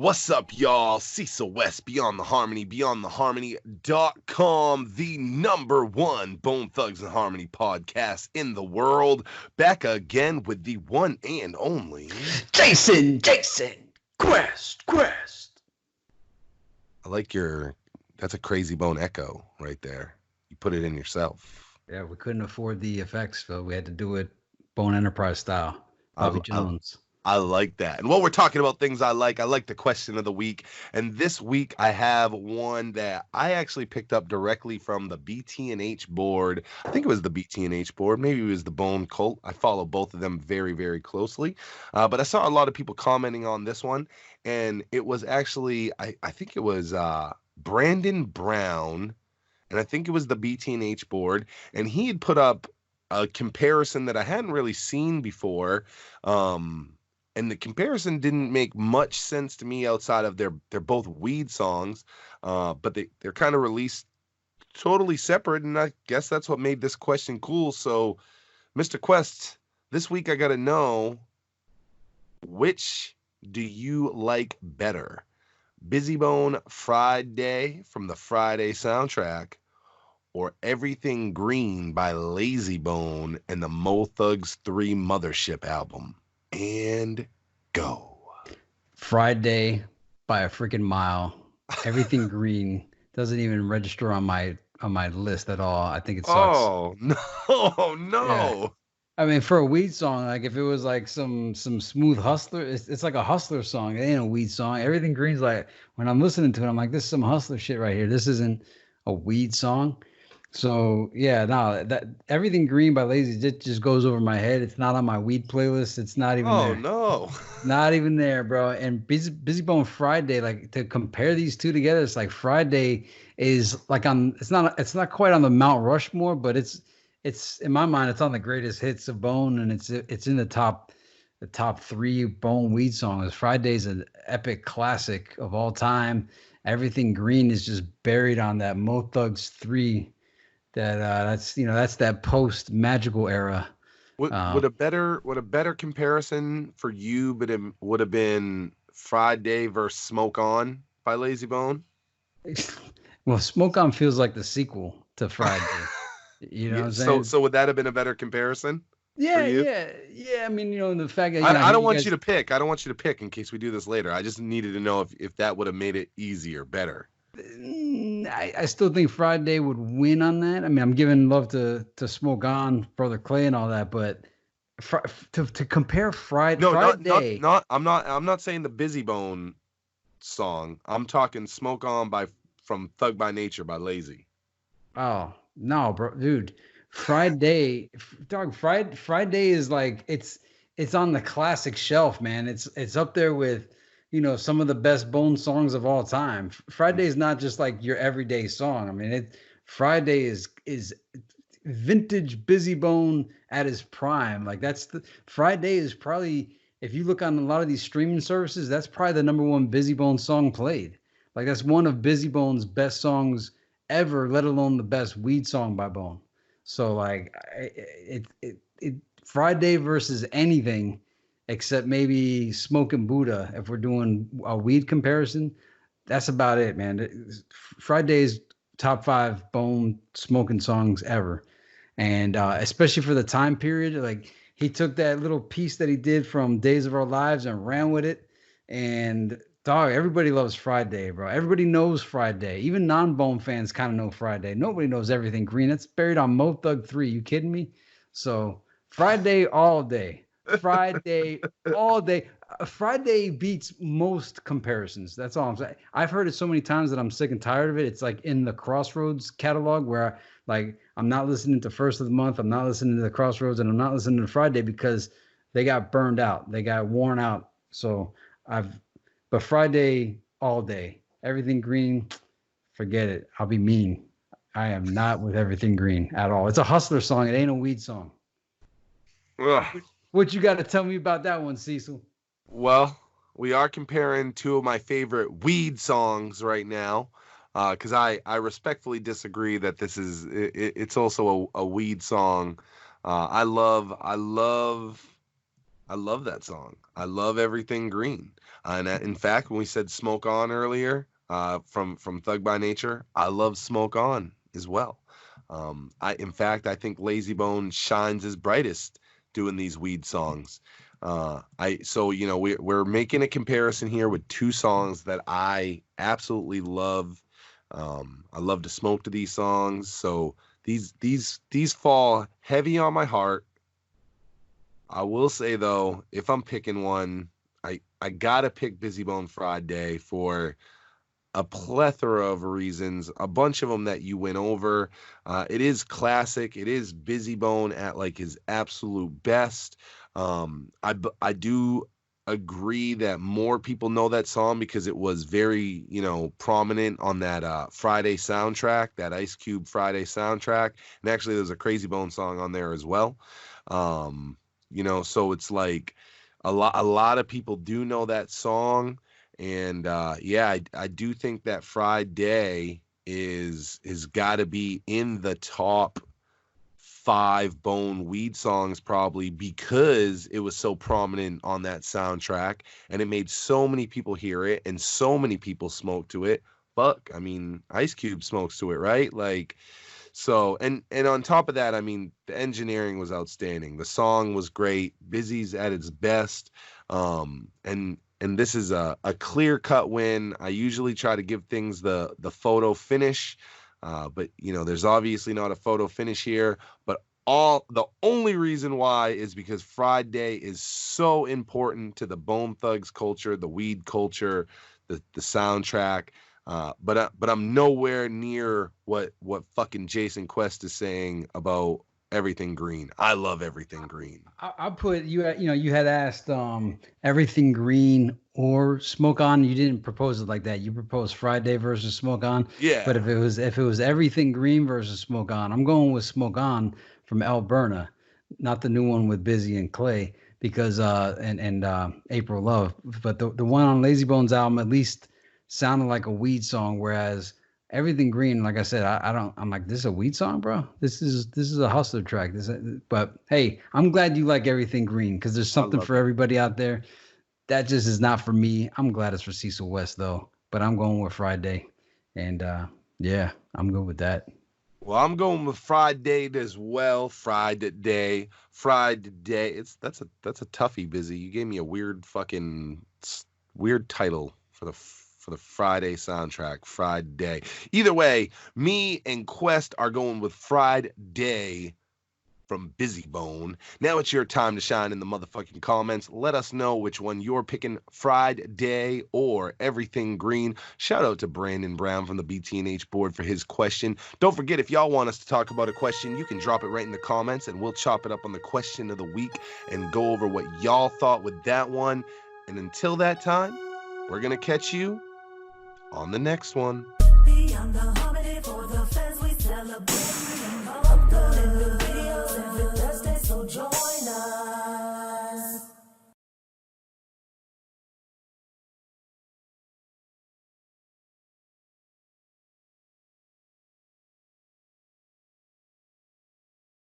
What's up, y'all? Cecil West, Beyond the Harmony, BeyondTheHarmony.com, the number one Bone Thugs and Harmony podcast in the world. Back again with the one and only Jason, Quest. I like that's a Crazy Bone echo right there. You put it in yourself. Yeah, we couldn't afford the effects, so we had to do it Bone Enterprise style. Bobby Jones. I like that. And while we're talking about things I like the question of the week. And this week I have one that I actually picked up directly from the BT&H board. I think it was the BT&H board. Maybe it was the Bone Cult. I follow both of them very, very closely. But I saw a lot of people commenting on this one. And it was actually, I think it was Brandon Brown. And I think it was the BT&H board. And he had put up a comparison that I hadn't really seen before. And the comparison didn't make much sense to me outside of they're both weed songs, but they're kind of released totally separate, and I guess that's what made this question cool. So, Mr. Quest, this week I got to know, which do you like better? Busy Bone Friday from the Friday soundtrack, or Everything Green by Lazy Bone and the Mo Thugs 3 Mothership album? And go. Friday by a freaking mile. Everything Green doesn't even register on my list at all. I think it sucks. Oh no. Yeah. I mean, for a weed song, like if it was like some smooth hustler, it's like a hustler song. It ain't a weed song. Everything Green's like, when I'm listening to it, I'm like, this is some hustler shit right here. This isn't a weed song. So yeah, no, that Everything Green by Lazy just goes over my head. It's not on my weed playlist. It's not even there. Oh no. Not even there, bro. And Busy Bone Friday, like to compare these two together, it's like Friday is like it's not quite on the Mount Rushmore, but it's in my mind, it's on the greatest hits of Bone, and it's in the top 3 Bone weed songs. Friday's an epic classic of all time. Everything Green is just buried on that Mo Thugs 3. That's that post magical era. Would a better comparison for you, but it would have been Friday versus Smoke On by Lazy Bone? Well, Smoke On feels like the sequel to Friday. You know what I'm saying? So would that have been a better comparison? Yeah. I mean, the fact that I don't want you to pick. I don't want you to pick in case we do this later. I just needed to know if that would have made it easier, better. I still think Friday would win on that. I mean, I'm giving love to Smoke On, Brother Clay, and all that, but to compare Friday, I'm not saying the Busy Bone song. I'm talking Smoke On from Thug by Nature by Lazy. Oh no, bro, dude, Friday is like it's on the classic shelf, man. It's up there with some of the best Bone songs of all time. Friday is not just like your everyday song. I mean, Friday is vintage Busy Bone at his prime. Like Friday is probably, if you look on a lot of these streaming services, that's probably the number one Busy Bone song played. Like that's one of Busy Bone's best songs ever, let alone the best weed song by Bone. So like Friday versus anything except maybe Smoking Buddha, if we're doing a weed comparison, that's about it, man. Friday's top 5 Bone smoking songs ever. And especially for the time period, like he took that little piece that he did from Days of Our Lives and ran with it. And dog, everybody loves Friday, bro. Everybody knows Friday. Even non-Bone fans kind of know Friday. Nobody knows Everything Green. It's buried on Mo Thug 3. You kidding me? So Friday all day. Friday all day. Friday beats most comparisons. That's all I'm saying. I've heard it so many times that I'm sick and tired of it. It's like in the Crossroads catalog where like I'm not listening to First of the Month, I'm not listening to the Crossroads, and I'm not listening to Friday because they got burned out. They got worn out. So but Friday all day. Everything Green, forget it. I'll be mean. I am not with Everything Green at all. It's a hustler song. It ain't a weed song. Ugh. What you got to tell me about that one, Cecil? Well, we are comparing two of my favorite weed songs right now, because I respectfully disagree that it's also a weed song. I love I love that song. I love Everything Green. And in fact, when we said Smoke On earlier, from Thug by Nature, I love Smoke On as well. In fact, I think Lazy Bone shines his brightest doing these weed songs. So we're making a comparison here with two songs that I absolutely love. I love to smoke to these songs, so these fall heavy on my heart. I will say though, if I'm picking one, I gotta pick Busy Bone Friday for a plethora of reasons, a bunch of them that you went over. It is classic. It is Busy Bone at like his absolute best. I do agree that more people know that song because it was very, prominent on that Friday soundtrack, that Ice Cube Friday soundtrack. And actually, there's a Crazy Bone song on there as well. So it's like a lot of people do know that song. And yeah, I do think that Friday is got to be in the top 5 Bone weed songs probably because it was so prominent on that soundtrack and it made so many people hear it and so many people smoke to it. Fuck, I mean, Ice Cube smokes to it, right? Like, so and on top of that, I mean, the engineering was outstanding. The song was great. Busy's at its best. And this is a clear-cut win. I usually try to give things the photo finish, but there's obviously not a photo finish here. But the only reason why is because Friday is so important to the Bone Thugs culture, the weed culture, the soundtrack. But I'm nowhere near what fucking Jason Quest is saying about Everything Green. I love Everything Green. I put you. You had asked Everything Green or Smoke On. You didn't propose it like that. You proposed Friday versus Smoke On. Yeah. But if it was Everything Green versus Smoke On, I'm going with Smoke On from Alberta, not the new one with Busy and Clay because and April Love. But the one on Lazy Bones album at least sounded like a weed song, whereas Everything Green, like I said, I'm like, this is a weed song, bro. This is a hustler track. But hey, I'm glad you like Everything Green because there's something for everybody out there. That just is not for me. I'm glad it's for Cecil West though. But I'm going with Friday, and yeah, I'm good with that. Well, I'm going with Friday as well. Friday. That's a toughie, Busy. You gave me a weird title for the Friday soundtrack, Friday. Either way, me and Quest are going with Friday from Busy Bone. Now it's your time to shine in the motherfucking comments. Let us know which one you're picking, Friday or Everything Green. Shout out to Brandon Brown from the BTNH board for his question. Don't forget, if y'all want us to talk about a question, you can drop it right in the comments and we'll chop it up on the question of the week and go over what y'all thought with that one. And until that time, we're going to catch you on the next one. Beyond the harmony for the fans, we celebrate. Uploading the videos every Thursday, so join.